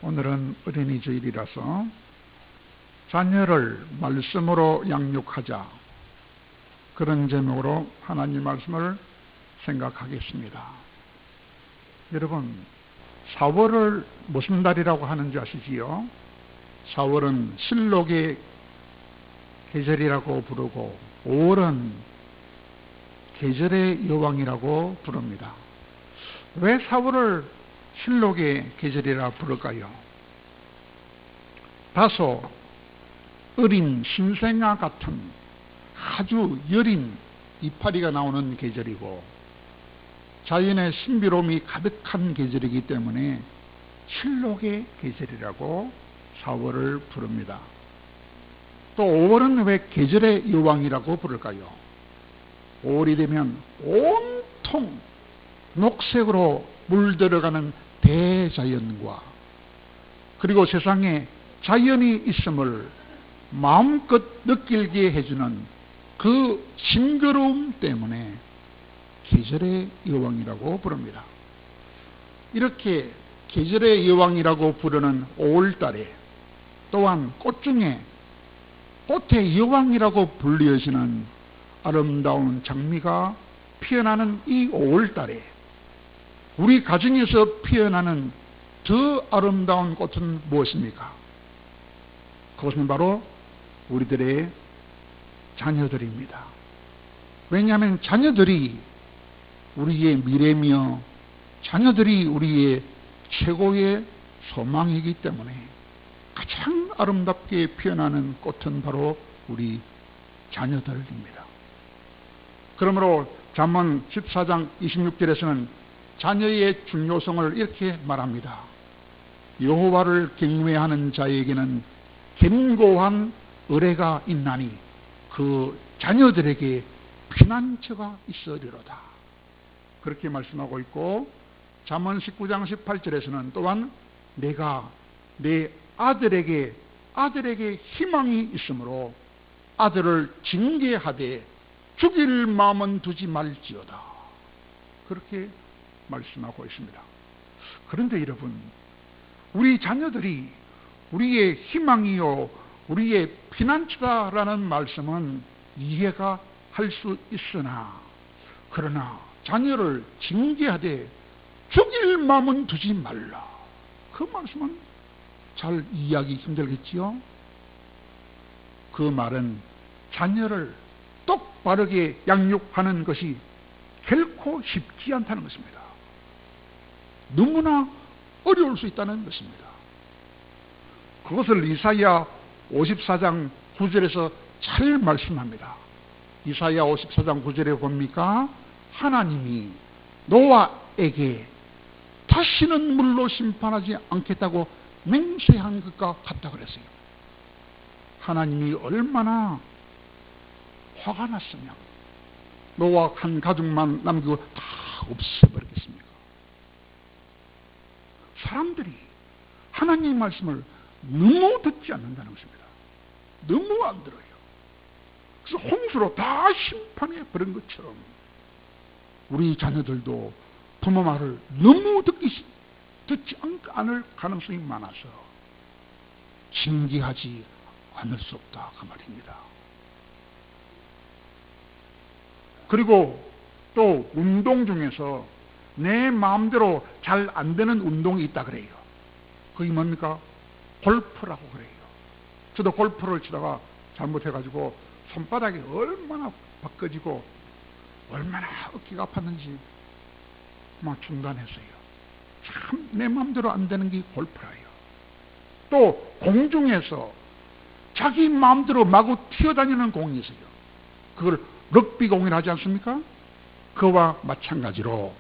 오늘은 어린이 주일이라서 자녀를 말씀으로 양육하자, 그런 제목으로 하나님 말씀을 생각하겠습니다. 여러분, 4월을 무슨 달이라고 하는지 아시지요? 4월은 실록의 계절이라고 부르고 5월은 계절의 여왕이라고 부릅니다. 왜 4월을 실록의 계절이라 부를까요? 다소 어린 신생아 같은 아주 여린 이파리가 나오는 계절이고 자연의 신비로움이 가득한 계절이기 때문에 실록의 계절이라고 4월을 부릅니다. 또 5월은 왜 계절의 여왕이라고 부를까요? 5월이 되면 온통 녹색으로 물들어가는 대자연과 그리고 세상에 자연이 있음을 마음껏 느끼게 해주는 그 싱그러움 때문에 계절의 여왕이라고 부릅니다. 이렇게 계절의 여왕이라고 부르는 5월달에 또한 꽃 중에 꽃의 여왕이라고 불리어지는 아름다운 장미가 피어나는 이 5월달에 우리 가정에서 피어나는 더 아름다운 꽃은 무엇입니까? 그것은 바로 우리들의 자녀들입니다. 왜냐하면 자녀들이 우리의 미래며 자녀들이 우리의 최고의 소망이기 때문에 가장 아름답게 피어나는 꽃은 바로 우리 자녀들입니다. 그러므로 잠언 14장 26절에서는 자녀의 중요성을 이렇게 말합니다. 여호와를 경외하는 자에게는 견고한 의뢰가 있나니 그 자녀들에게 피난처가 있으리로다. 그렇게 말씀하고 있고 잠언 19장 18절에서는 또한 내가 내 아들에게 희망이 있으므로 아들을 징계하되 죽일 마음은 두지 말지어다. 그렇게 말씀하고 있습니다. 그런데 여러분, 우리 자녀들이 우리의 희망이요 우리의 피난처다라는 말씀은 이해가 할 수 있으나 그러나 자녀를 징계하되 죽일 마음은 두지 말라. 그 말씀은 잘 이해하기 힘들겠지요? 그 말은 자녀를 똑바르게 양육하는 것이 결코 쉽지 않다는 것입니다. 너무나 어려울 수 있다는 것입니다. 그것을 이사야 54장 9절에서 잘 말씀합니다. 이사야 54장 9절에 봅니까? 하나님이 노아에게 다시는 물로 심판하지 않겠다고 맹세한 것과 같다 그랬어요. 하나님이 얼마나 화가 났으면 노아 한 가족만 남기고 다 없애버리겠습니까? 사람들이 하나님의 말씀을 너무 듣지 않는다는 것입니다. 너무 안 들어요. 그래서 홍수로 다 심판해 버린 것처럼 우리 자녀들도 부모 말을 너무 듣지 않을 가능성이 많아서 징계하지 않을 수 없다 그 말입니다. 그리고 또 운동 중에서 내 마음대로 잘 안 되는 운동이 있다 그래요. 그게 뭡니까? 골프라고 그래요. 저도 골프를 치다가 잘못해가지고 손바닥이 얼마나 바꿔지고 얼마나 어깨가 아팠는지 막 중단했어요. 참 내 마음대로 안 되는 게 골프라요. 또 공중에서 자기 마음대로 마구 튀어다니는 공이 있어요. 그걸 럭비공이라 하지 않습니까? 그와 마찬가지로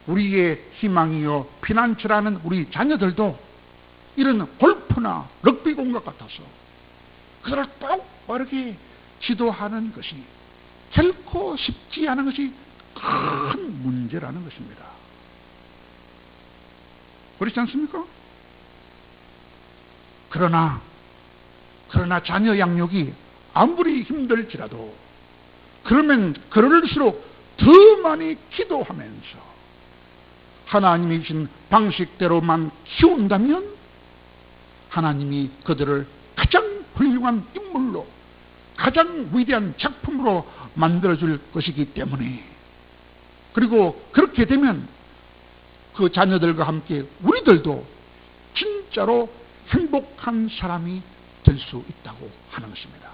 우리의 희망이요 피난처라는 우리 자녀들도 이런 골프나 럭비공과 같아서 그들을 똑바르게 지도하는 것이 결코 쉽지 않은 것이 큰 문제라는 것입니다. 그렇지 않습니까? 그러나 자녀 양육이 아무리 힘들지라도 그럴수록 더 많이 기도하면서 하나님이 주신 방식대로만 키운다면 하나님이 그들을 가장 훌륭한 인물로, 가장 위대한 작품으로 만들어줄 것이기 때문에, 그리고 그렇게 되면 그 자녀들과 함께 우리들도 진짜로 행복한 사람이 될 수 있다고 하는 것입니다.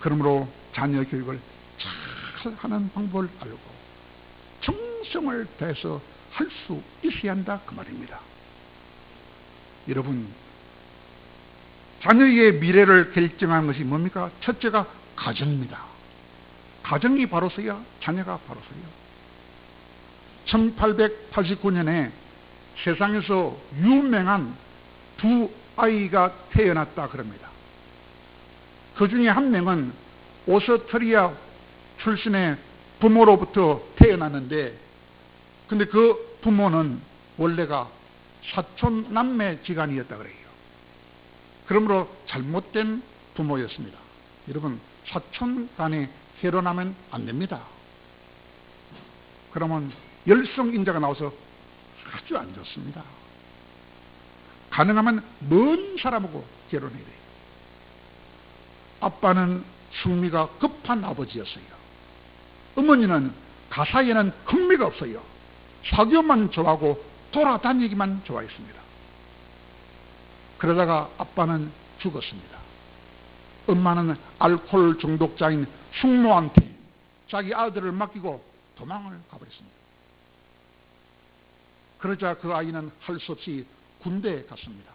그러므로 자녀 교육을 잘 하는 방법을 알고 정성을 다해서 할 수 있어야 한다 그 말입니다. 여러분, 자녀의 미래를 결정하는 것이 뭡니까? 첫째가 가정입니다. 가정이 바로 서야 자녀가 바로 서요. 1889년에 세상에서 유명한 두 아이가 태어났다 그럽니다. 그 중에 한 명은 오스트리아 출신의 부모로부터 태어났는데, 근데 그 부모는 원래가 사촌 남매 지간이었다 그래요. 그러므로 잘못된 부모였습니다. 여러분, 사촌 간에 결혼하면 안 됩니다. 그러면 열성인자가 나와서 아주 안 좋습니다. 가능하면 먼 사람하고 결혼해야 돼요. 아빠는 성미가 급한 아버지였어요. 어머니는 가사에는 흥미가 없어요. 사교만 좋아하고 돌아다니기만 좋아했습니다. 그러다가 아빠는 죽었습니다. 엄마는 알코올 중독자인 숙모한테 자기 아들을 맡기고 도망을 가버렸습니다. 그러자 그 아이는 할 수 없이 군대에 갔습니다.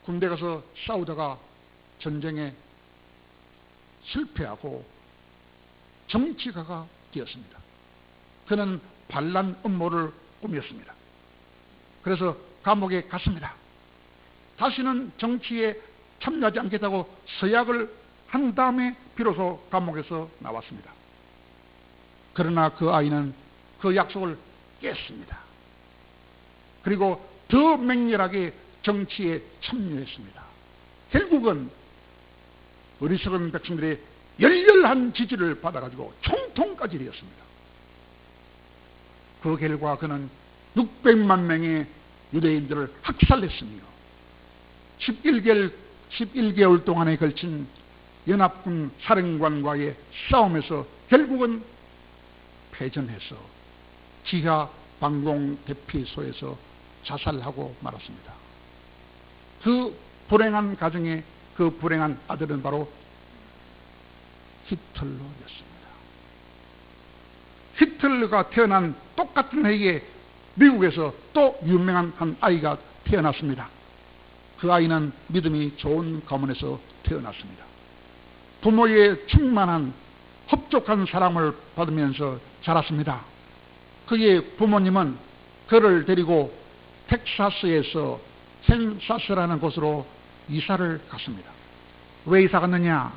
군대 가서 싸우다가 전쟁에 실패하고 정치가가 되었습니다. 그는 반란 음모를 꾸몄습니다. 그래서 감옥에 갔습니다. 다시는 정치에 참여하지 않겠다고 서약을 한 다음에 비로소 감옥에서 나왔습니다. 그러나 그 아이는 그 약속을 깼습니다. 그리고 더 맹렬하게 정치에 참여했습니다. 결국은 어리석은 백성들의 열렬한 지지를 받아가지고 총통까지 되었습니다. 그 결과 그는 600만 명의 유대인들을 학살했으며 11개월 동안에 걸친 연합군 사령관과의 싸움에서 결국은 패전해서 지하 방공 대피소에서 자살하고 말았습니다. 그 불행한 가정의 그 불행한 아들은 바로 히틀러였습니다. 히틀러가 태어난 똑같은 해에 미국에서 또 유명한 한 아이가 태어났습니다. 그 아이는 믿음이 좋은 가문에서 태어났습니다. 부모의 충만한 흡족한 사랑을 받으면서 자랐습니다. 그의 부모님은 그를 데리고 텍사스에서 캔사스라는 곳으로 이사를 갔습니다. 왜 이사 갔느냐?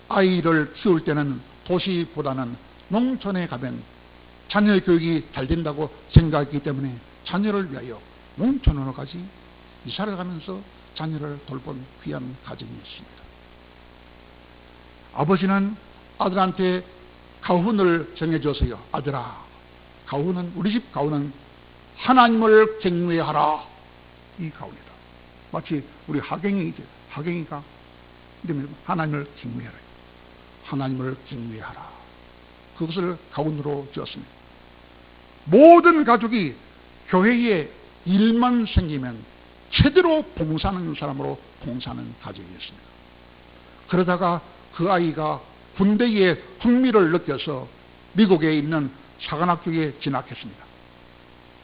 아이를 키울 때는 도시보다는 농촌에 가면 자녀 교육이 잘 된다고 생각했기 때문에 자녀를 위하여 농촌으로 가지 이사를 가면서 자녀를 돌본 귀한 가정이었습니다. 아버지는 아들한테 가훈을 정해줬어요. 아들아, 가훈은, 우리 집 가훈은 하나님을 경외하라. 이 가훈이다. 마치 우리 하경이죠. 하경이가 이러면 하나님을 경외하라. 하나님을 경외하라. 그것을 가훈으로 지었습니다. 모든 가족이 교회에 일만 생기면 제대로 봉사하는 사람으로 봉사하는 가정이었습니다. 그러다가 그 아이가 군대에 흥미를 느껴서 미국에 있는 사관학교에 진학했습니다.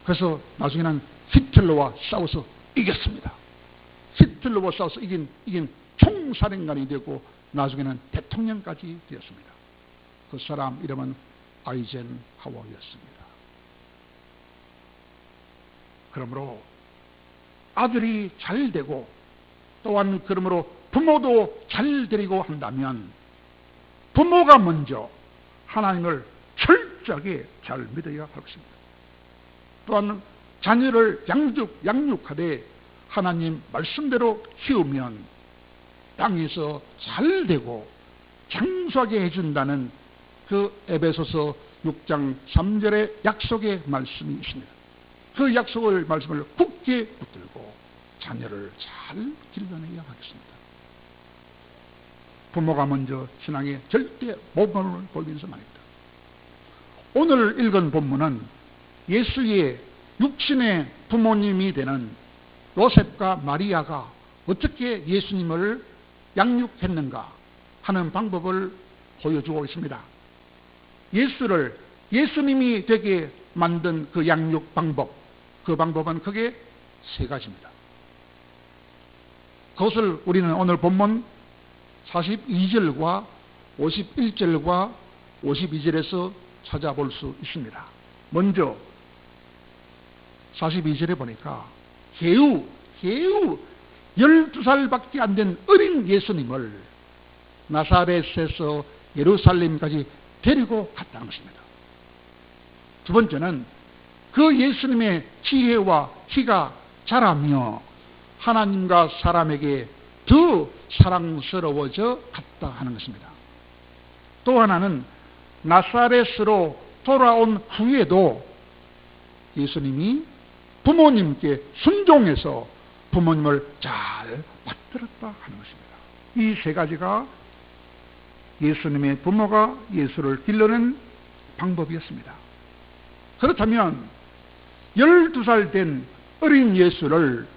그래서 나중에는 히틀러와 싸워서 이겼습니다. 히틀러와 싸워서 이긴 총사령관이 되고 나중에는 대통령까지 되었습니다. 그 사람 이름은 아이젠하워였습니다. 그러므로 아들이 잘 되고 또한 그러므로 부모도 잘 되리고 한다면 부모가 먼저 하나님을 철저하게 잘 믿어야 할 것입니다. 또한 자녀를 양육하되 하나님 말씀대로 키우면 땅에서 잘 되고 장수하게 해준다는 그 에베소서 6장 3절의 약속의 말씀이 있습니다. 그 약속의 말씀을 굳게 붙들고 자녀를 잘 길러내야 하겠습니다. 부모가 먼저 신앙에 절대 모범을 보이면서 말입니다. 오늘 읽은 본문은 예수의 육신의 부모님이 되는 요셉과 마리아가 어떻게 예수님을 양육했는가 하는 방법을 보여주고 있습니다. 예수를 예수님이 되게 만든 그 양육 방법, 그 방법은 크게 세 가지입니다. 그것을 우리는 오늘 본문 42절과 51절과 52절에서 찾아볼 수 있습니다. 먼저 42절에 보니까 겨우 12살밖에 안 된 어린 예수님을 나사렛에서 예루살렘까지 데리고 갔다는 것입니다. 두 번째는 그 예수님의 지혜와 키가 자라며 하나님과 사람에게 더 사랑스러워져 갔다 하는 것입니다. 또 하나는 나사렛으로 돌아온 후에도 예수님이 부모님께 순종해서 부모님을 잘 받들었다 하는 것입니다. 이 세 가지가 예수님의 부모가 예수를 길러낸 방법이었습니다. 그렇다면 12살 된 어린 예수를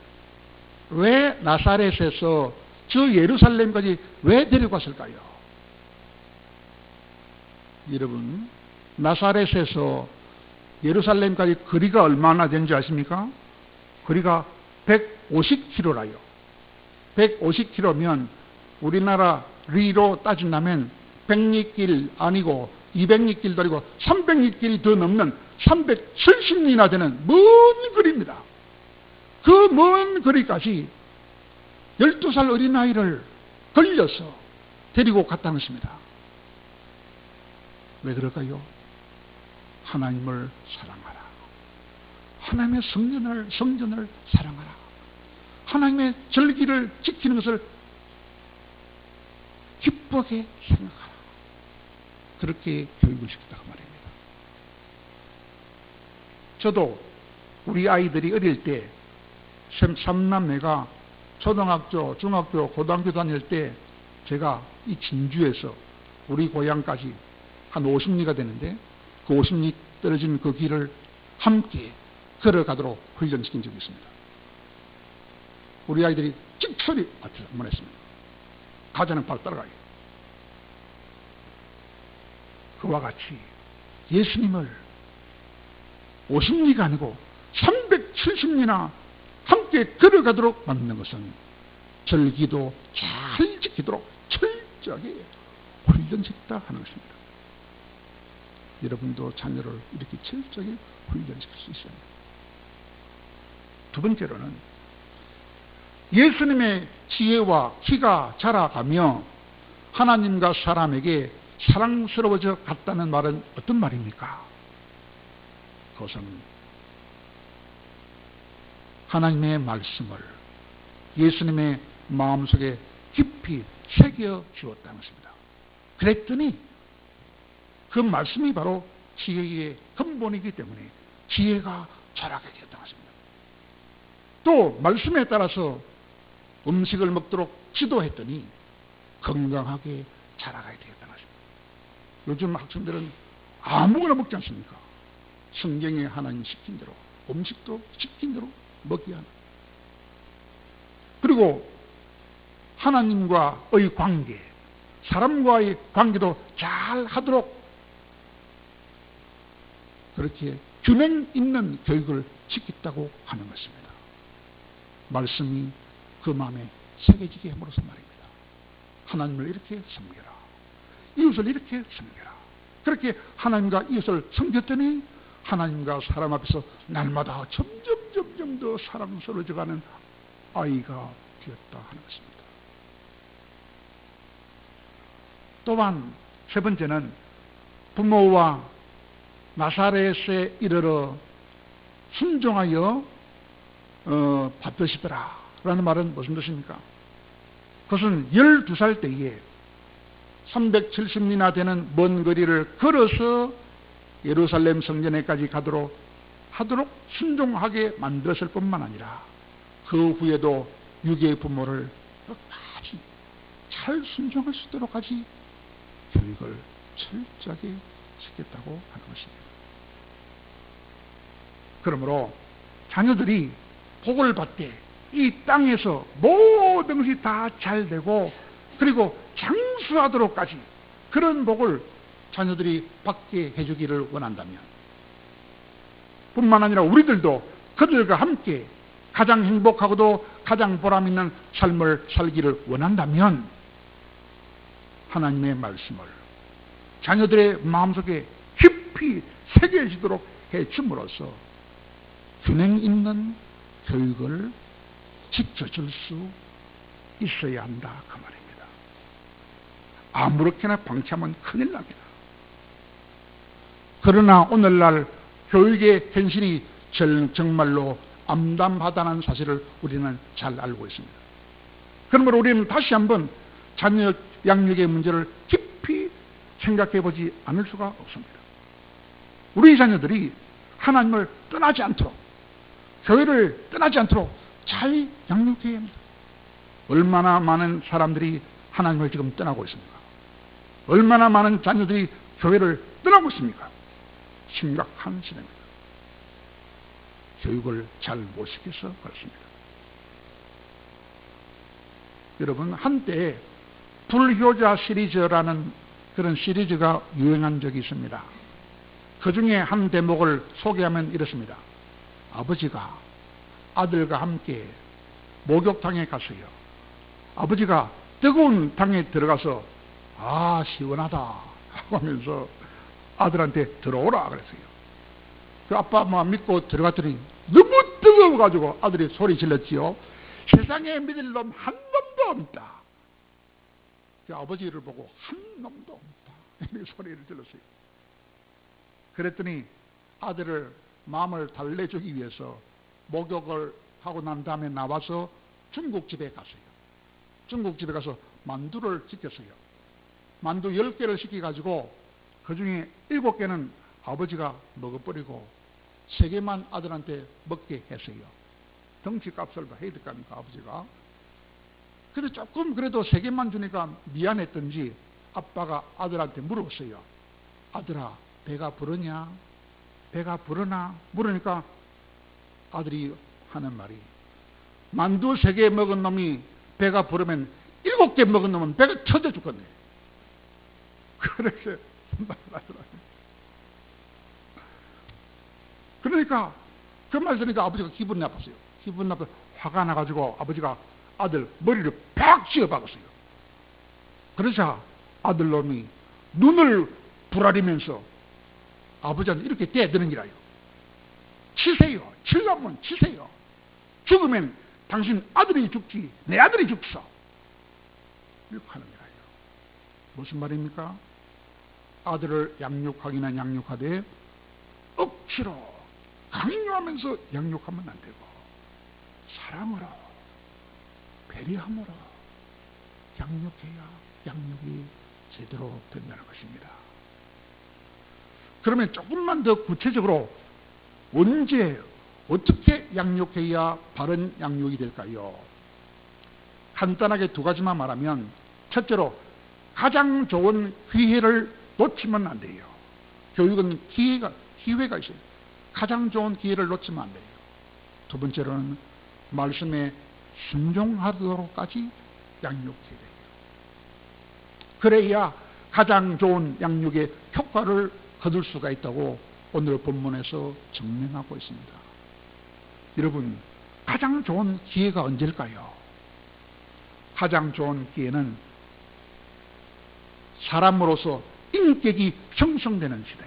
왜 나사렛에서 저 예루살렘까지 왜 데려갔을까요? 여러분, 나사렛에서 예루살렘까지 거리가 얼마나 되는지 아십니까? 거리가 150km라요. 150km면 우리나라 리로 따진다면 100리길 아니고 200리길도 아니고 300리길이 더 넘는 370리나 되는 먼 거리입니다. 그 먼 거리까지 12살 어린아이를 걸려서 데리고 갔다는 것입니다. 왜 그럴까요? 하나님을 사랑하라. 하나님의 성전을 사랑하라. 하나님의 절기를 지키는 것을 기쁘게 생각하라. 그렇게 교육을 시켰다고 말입니다. 저도 우리 아이들이 어릴 때 삼남매가 초등학교, 중학교, 고등학교 다닐 때 제가 이 진주에서 우리 고향까지 한 50리가 되는데 그 50리 떨어진 그 길을 함께 걸어가도록 훈련시킨 적이 있습니다. 우리 아이들이 찍소리 앞에서 한번 했습니다. 가자는 바로 따라가요. 그와 같이 예수님을 50리가 아니고 370리나 함께 걸어가도록 만드는 것은 절기도 잘 지키도록 철저하게 훈련시켰다 하는 것입니다. 여러분도 자녀를 이렇게 철저하게 훈련시킬 수 있어야 합니다. 두 번째로는 예수님의 지혜와 키가 자라가며 하나님과 사람에게 사랑스러워져 갔다는 말은 어떤 말입니까? 그것은 하나님의 말씀을 예수님의 마음속에 깊이 새겨 주었다는 것입니다. 그랬더니 그 말씀이 바로 지혜의 근본이기 때문에 지혜가 자라게 되었다는 것입니다. 또 말씀에 따라서 음식을 먹도록 지도했더니 건강하게 자라가야 되겠다는 것입니다. 요즘 학생들은 아무거나 먹지 않습니까? 성경에 하나님 시킨 대로 음식도 시킨 대로 먹여야 합니다. 그리고 하나님과의 관계, 사람과의 관계도 잘 하도록 그렇게 균형 있는 교육을 시켰다고 하는 것입니다. 말씀이 그 마음에 새겨지게 함으로써 말입니다. 하나님을 이렇게 섬겨라. 이웃을 이렇게 섬겨라. 그렇게 하나님과 이웃을 섬겼더니 하나님과 사람 앞에서 날마다 점점 더 사랑스러워져가는 아이가 되었다 하는 것입니다. 또한 세 번째는 부모와 나사렛에 이르러 순종하여 받으시더라 라는 말은 무슨 뜻입니까? 그것은 12살 때에 370리나 되는 먼 거리를 걸어서 예루살렘 성전에까지 가도록 순종하게 만들었을 뿐만 아니라 그 후에도 유괴의 부모를 끝까지 잘 순종할 수 있도록 하지 교육을 철저하게 시켰다고 하는 것입니다. 그러므로 자녀들이 복을 받되 이 땅에서 모든 것이 다 잘 되고 그리고 장수하도록까지 그런 복을 자녀들이 받게 해주기를 원한다면, 뿐만 아니라 우리들도 그들과 함께 가장 행복하고도 가장 보람있는 삶을 살기를 원한다면 하나님의 말씀을 자녀들의 마음속에 깊이 새겨지도록 해줌으로써 균형 있는 교육을 지켜줄 수 있어야 한다 그 말입니다. 아무렇게나 방치하면 큰일 납니다. 그러나 오늘날 교육의 현실이 정말로 암담하다는 사실을 우리는 잘 알고 있습니다. 그러므로 우리는 다시 한번 자녀 양육의 문제를 깊이 생각해 보지 않을 수가 없습니다. 우리 자녀들이 하나님을 떠나지 않도록, 교회를 떠나지 않도록 잘 양육해야 합니다. 얼마나 많은 사람들이 하나님을 지금 떠나고 있습니까? 얼마나 많은 자녀들이 교회를 떠나고 있습니까? 심각한 시대입니다. 교육을 잘 못 시켜서 그렇습니다. 여러분, 한때 불효자 시리즈라는 그런 시리즈가 유행한 적이 있습니다. 그 중에 한 대목을 소개하면 이렇습니다. 아버지가 아들과 함께 목욕탕에 갔어요. 아버지가 뜨거운탕에 들어가서 아 시원하다 하면서 아들한테 들어오라 그랬어요. 그 아빠 믿고 들어갔더니 너무 뜨거워가지고 아들이 소리 질렀지요. 세상에 믿을 놈 한 놈도 없다. 그 아버지를 보고 한 놈도 없다 이렇게 소리를 질렀어요. 그랬더니 아들을 마음을 달래주기 위해서 목욕을 하고 난 다음에 나와서 중국집에 갔어요. 중국집에 가서 만두를 시켰어요. 만두 10개를 시켜가지고 그 중에 7개는 아버지가 먹어버리고 3개만 아들한테 먹게 했어요. 덩치값을 해야 될 거 아닙니까 아버지가. 근데 조금 그래도 3개만 주니까 미안했던지 아빠가 아들한테 물었어요. 아들아 배가 부르냐? 배가 부르나? 물으니까 아들이 하는 말이 만두 3개 먹은 놈이 배가 부르면 7개 먹은 놈은 배가 터져 죽겠네. 그렇게 말하더라고요. 그러니까 그 말 들으니까 아버지가 기분 나빴어요. 기분 나빠서 화가 나가지고 아버지가 아들 머리를 팍 쥐어박았어요. 그러자 아들놈이 눈을 부라리면서 아버지한테 이렇게 대드는 기라요. 치세요. 치려면 치세요. 죽으면 당신 아들이 죽지 내 아들이 죽소. 이렇게 하는 거예요. 무슨 말입니까? 아들을 양육하기는 양육하되 억지로 강요하면서 양육하면 안 되고 사랑으로 배려함으로 양육해야 양육이 제대로 된다는 것입니다. 그러면 조금만 더 구체적으로 언제 어떻게 양육해야 바른 양육이 될까요? 간단하게 2가지만 말하면, 첫째로 가장 좋은 기회를 놓치면 안 돼요. 교육은 기회가 있어요. 가장 좋은 기회를 놓치면 안 돼요. 2번째로는 말씀에 순종하도록까지 양육해야 돼요. 그래야 가장 좋은 양육의 효과를 거둘 수가 있다고 오늘 본문에서 증명하고 있습니다. 여러분, 가장 좋은 기회가 언제일까요? 가장 좋은 기회는 사람으로서 인격이 형성되는 시대,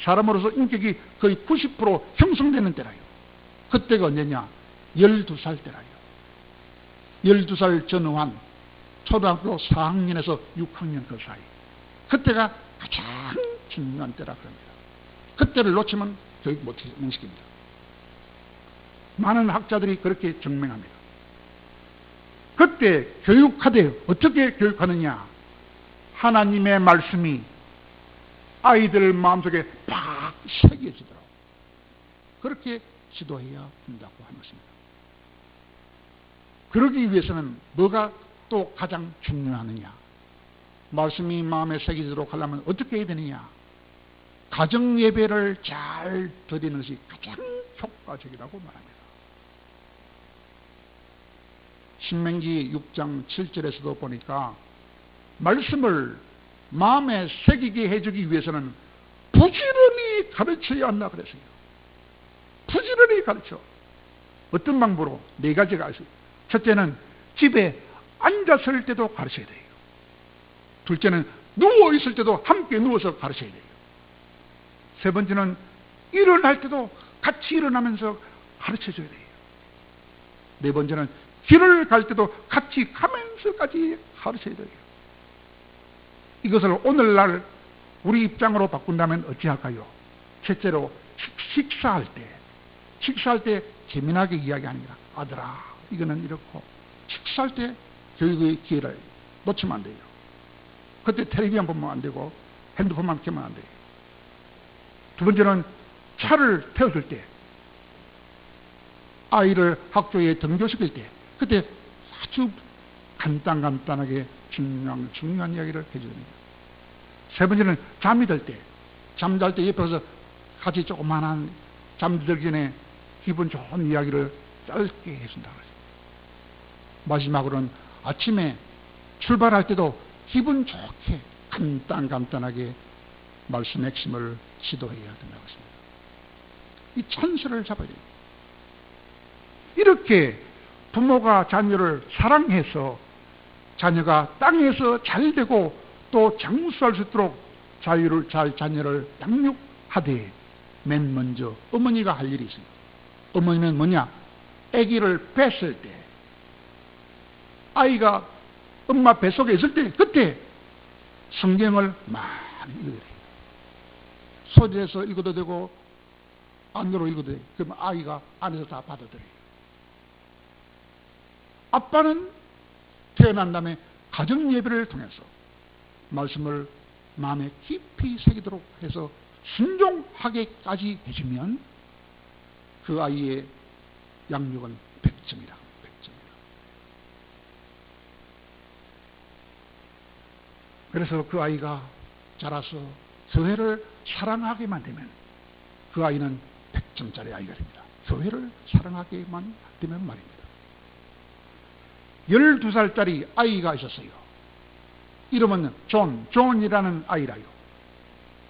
사람으로서 인격이 거의 90% 형성되는 때라요. 그때가 언제냐? 12살 때라요. 12살 전후한 초등학교 4학년에서 6학년 그 사이, 그때가 가장 중요한 때라 그럽니다. 그때를 놓치면 교육 못 시킵니다. 많은 학자들이 그렇게 증명합니다. 그때 교육하되 어떻게 교육하느냐? 하나님의 말씀이 아이들 마음속에 팍 새겨지도록 그렇게 지도해야 한다고 하는 것입니다. 그러기 위해서는 뭐가 또 가장 중요하느냐? 말씀이 마음에 새기도록 하려면 어떻게 해야 되느냐? 가정 예배를 잘 드리는 것이 가장 효과적이라고 말합니다. 신명기 6장 7절에서도 보니까 말씀을 마음에 새기게 해주기 위해서는 부지런히 가르쳐야 한다 그랬어요. 부지런히 가르쳐. 어떤 방법으로? 네 가지가 있어요. 첫째는 집에 앉았을 때도 가르쳐야 돼요. 둘째는 누워 있을 때도 함께 누워서 가르쳐야 돼요. 세 번째는 일어날 때도 같이 일어나면서 가르쳐줘야 돼요. 네 번째는 길을 갈 때도 같이 가면서까지 가르쳐야 돼요. 이것을 오늘날 우리 입장으로 바꾼다면 어찌할까요? 첫째로 식사할 때 재미나게 이야기하는 거라. 아들아, 이거는 이렇고. 식사할 때 교육의 기회를 놓치면 안 돼요. 그때 텔레비전 보면 안 되고 핸드폰만 켜면 안 돼요. 두 번째는 차를 태워줄 때, 아이를 학교에 등교시킬 때, 그때 아주 간단하게 중요한 이야기를 해주는 거예요. 세 번째는 잠이 들 때, 잠잘 때 옆에서 같이 조그만한 잠들기 전에 기분 좋은 이야기를 짧게 해준다. 마지막으로는 아침에 출발할 때도 기분 좋게 간단하게 말씀 핵심을 지도해야 된다고 했습니다. 이 찬스를 잡아야 돼요. 이렇게 부모가 자녀를 사랑해서 자녀가 땅에서 잘 되고 또 장수할 수 있도록 자녀를 양육하되 맨 먼저 어머니가 할 일이 있어요. 어머니는 뭐냐? 아기를 뺐을 때, 아이가 엄마 뱃속에 있을 때, 그때 성경을 많이 읽어야 돼요. 소리에서 읽어도 되고 안으로 읽어도 돼요. 그러면 아이가 안에서 다 받아들여요. 아빠는 태어난 다음에 가정 예배를 통해서 말씀을 마음에 깊이 새기도록 해서 순종하게까지 해주면 그 아이의 양육은 100점이다. 100점이다. 그래서 그 아이가 자라서 교회를 사랑하게만 되면 그 아이는 100점짜리 아이가 됩니다. 교회를 사랑하게만 되면 말입니다. 12살짜리 아이가 있었어요. 이름은 존이라는 아이라요.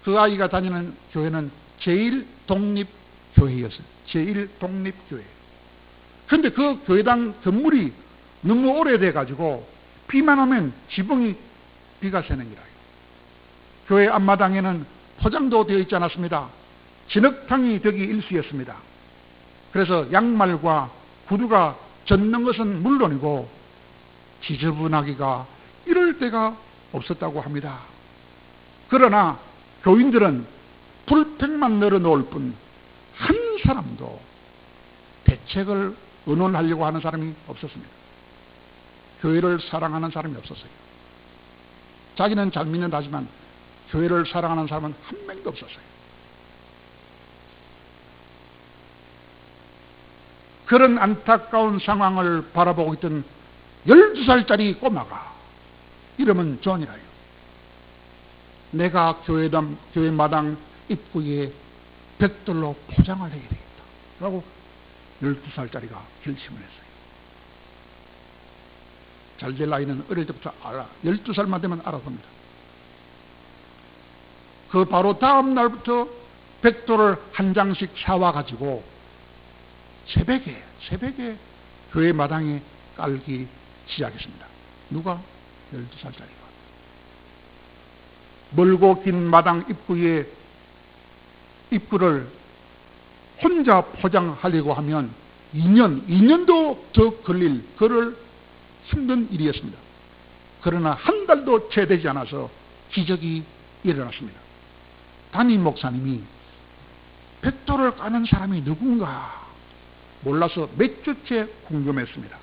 그 아이가 다니는 교회는 제1독립교회였어요. 제1독립교회. 그런데 그 교회당 건물이 너무 오래돼가지고 비만 오면 지붕이 비가 새는 기라요. 교회 앞마당에는 포장도 되어 있지 않았습니다. 진흙탕이 되기 일쑤였습니다. 그래서 양말과 구두가 젖는 것은 물론이고 지저분하기가 이럴 때가 없었다고 합니다. 그러나 교인들은 불펜만 널어놓을 뿐 한 사람도 대책을 의논하려고 하는 사람이 없었습니다. 교회를 사랑하는 사람이 없었어요. 자기는 잘 믿는다 하지만 교회를 사랑하는 사람은 한 명도 없었어요. 그런 안타까운 상황을 바라보고 있던 12살짜리 꼬마가 이름은 존이라요. 내가 교회 마당 입구에 벽돌로 포장을 해야 되겠다 라고 12살짜리가 결심을 했어요. 잘될 나이는 어릴 때부터 알아. 12살만 되면 알아봅니다. 그 바로 다음 날부터 벽돌을 한 장씩 사와가지고 새벽에 교회 마당에 깔기 시작했습니다. 누가? 12살짜리가. 멀고 긴 마당 입구를 혼자 포장하려고 하면 2년도 더 걸릴 그럴 힘든 일이었습니다. 그러나 한 달도 채 되지 않아서 기적이 일어났습니다. 담임 목사님이 벽돌을 까는 사람이 누군가 몰라서 몇 주째 궁금했습니다.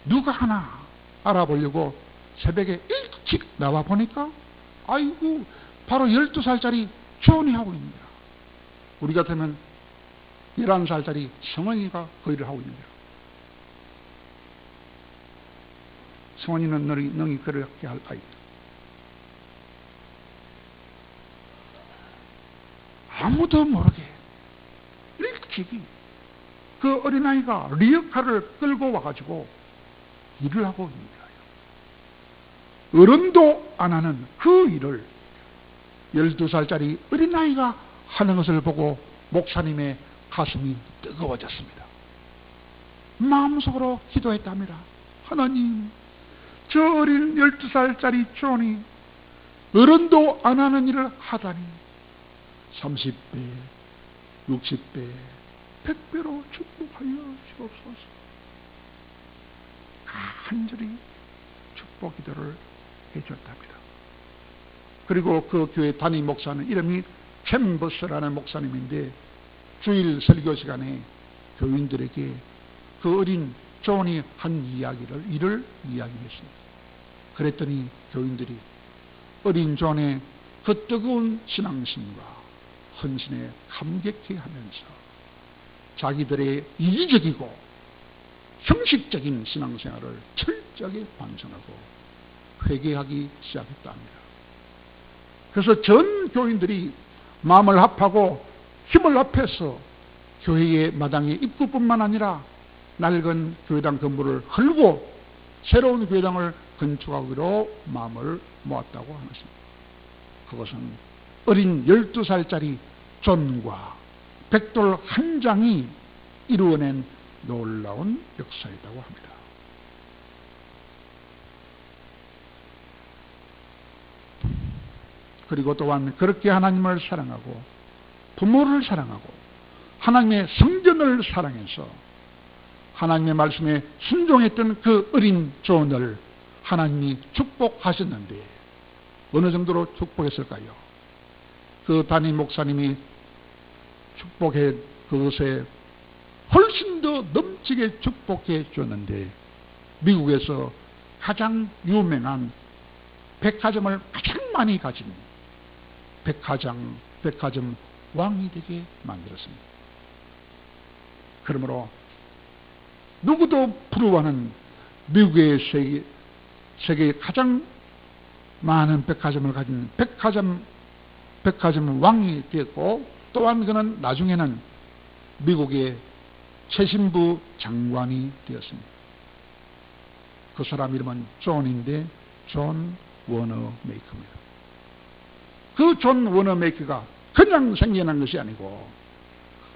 누가 하나 알아보려고 새벽에 일찍 나와 보니까 아이고 바로 12살짜리 존이 하고 있는 거야. 우리 같으면 11살짜리 성원이가 그 일을 하고 있는 거야. 성원이는 능히 그렇게 할 아이다. 아무도 모르게 일찍이 그 어린아이가 리어카를 끌고 와가지고 일을 하고 있는 거예요. 어른도 안 하는 그 일을 12살짜리 어린아이가 하는 것을 보고 목사님의 가슴이 뜨거워졌습니다. 마음속으로 기도했답니다. 하나님, 저 어린 12살짜리 존이 어른도 안 하는 일을 하다니 30배, 60배, 100배로 축복하여 주옵소서. 간절히 축복 기도를 해줬답니다. 그리고 그 교회 담임 목사는 이름이 챔버스라는 목사님인데 주일 설교 시간에 교인들에게 그 어린 존이 한 일을 이야기했습니다. 그랬더니 교인들이 어린 존의 그 뜨거운 신앙심과 헌신에 감격해 하면서 자기들의 이기적이고 형식적인 신앙생활을 철저하게 반성하고 회개하기 시작했다 합니다. 그래서 전 교인들이 마음을 합하고 힘을 합해서 교회의 마당의 입구뿐만 아니라 낡은 교회당 건물을 헐고 새로운 교회당을 건축하기로 마음을 모았다고 하는 것입니다. 그것은 어린 12살짜리 존과 백돌 한 장이 이루어낸 놀라운 역사이라고 합니다. 그리고 또한 그렇게 하나님을 사랑하고 부모를 사랑하고 하나님의 성전을 사랑해서 하나님의 말씀에 순종했던 그 어린 존을 하나님이 축복하셨는데 어느 정도로 축복했을까요? 그 담임 목사님이 축복해 그것에 훨씬 더 넘치게 축복해 줬는데 미국에서 가장 유명한 백화점을 가장 많이 가진 백화점 왕이 되게 만들었습니다. 그러므로 누구도 부러워하는 미국의 세계 가장 많은 백화점을 가진 백화점 왕이 되었고 또한 그는 나중에는 미국의 최신부 장관이 되었습니다. 그 사람 이름은 존인데 존 워너메이커입니다. 그 존 워너메이커가 그냥 생겨난 것이 아니고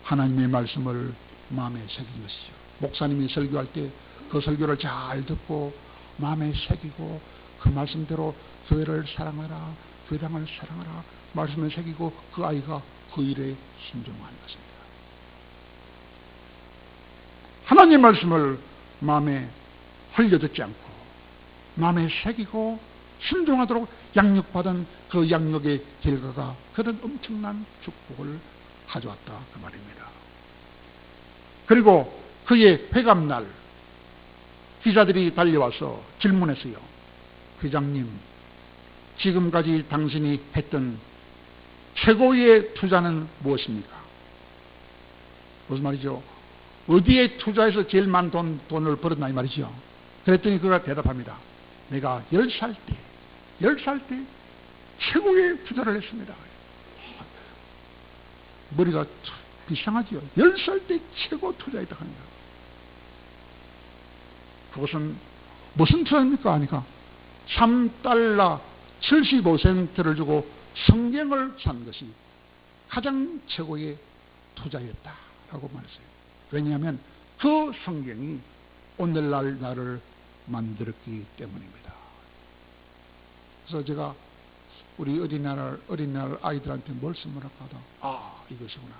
하나님의 말씀을 마음에 새긴 것이죠. 목사님이 설교할 때 그 설교를 잘 듣고 마음에 새기고 그 말씀대로 교회를 사랑하라, 교회당을 사랑하라 말씀을 새기고 그 아이가 그 일에 순종한 것입니다. 하나님의 말씀을 마음에 흘려듣지 않고 마음에 새기고 순종하도록 양육받은 그 양육의 결과가 그런 엄청난 축복을 가져왔다 그 말입니다. 그리고 그의 회감날 기자들이 달려와서 질문했어요. 회장님, 지금까지 당신이 했던 최고의 투자는 무엇입니까? 무슨 말이죠? 어디에 투자해서 제일 많은 돈을 벌었나 이 말이죠. 그랬더니 그가 대답합니다. 내가 10살 때 최고의 투자를 했습니다. 머리가 이상하죠. 10살 때 최고 투자했다 합니다. 그것은 무슨 투자입니까? 하니까 3달러 75센트를 주고 성경을 산 것이 가장 최고의 투자였다라고 말했어요. 왜냐하면 그 성경이 오늘날 나를 만들었기 때문입니다. 그래서 제가 우리 어린날 아이들한테 뭘 선물할까 하다 이것이구나.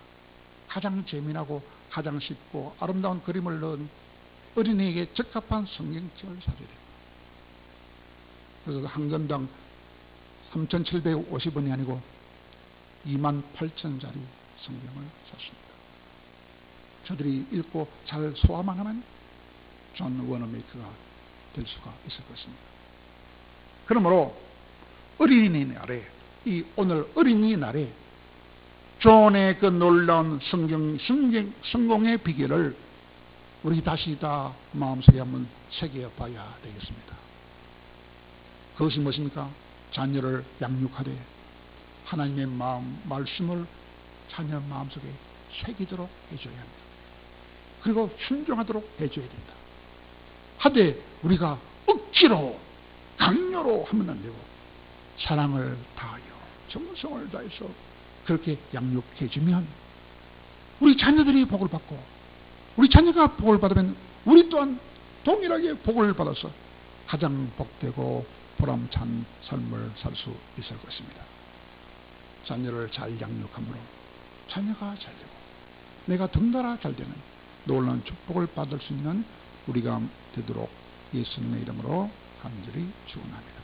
가장 재미나고 가장 쉽고 아름다운 그림을 넣은 어린이에게 적합한 성경책을 사줘야 됩니다. 그래서 한 권당 3,750원이 아니고 28,000원짜리 성경을 샀습니다. 저들이 읽고 잘 소화만 하면 존 워너메이커가 될 수가 있을 것입니다. 그러므로 어린이날에 오늘 어린이날에 존의 그 놀라운 성공의 비결을 우리 다시 다 마음속에 한번 새겨봐야 되겠습니다. 그것이 무엇입니까? 자녀를 양육하되 하나님의 말씀을 자녀 마음속에 새기도록 해줘야 합니다. 그리고 순종하도록 해줘야 된다. 하되 우리가 억지로 강요로 하면 안 되고 사랑을 다하여 정성을 다해서 그렇게 양육해주면 우리 자녀들이 복을 받고 우리 자녀가 복을 받으면 우리 또한 동일하게 복을 받아서 가장 복되고 보람찬 삶을 살 수 있을 것입니다. 자녀를 잘 양육함으로 자녀가 잘 되고 내가 덩달아 잘 되는 놀라운 축복을 받을 수 있는 우리가 되도록 예수님의 이름으로 간절히 축원합니다.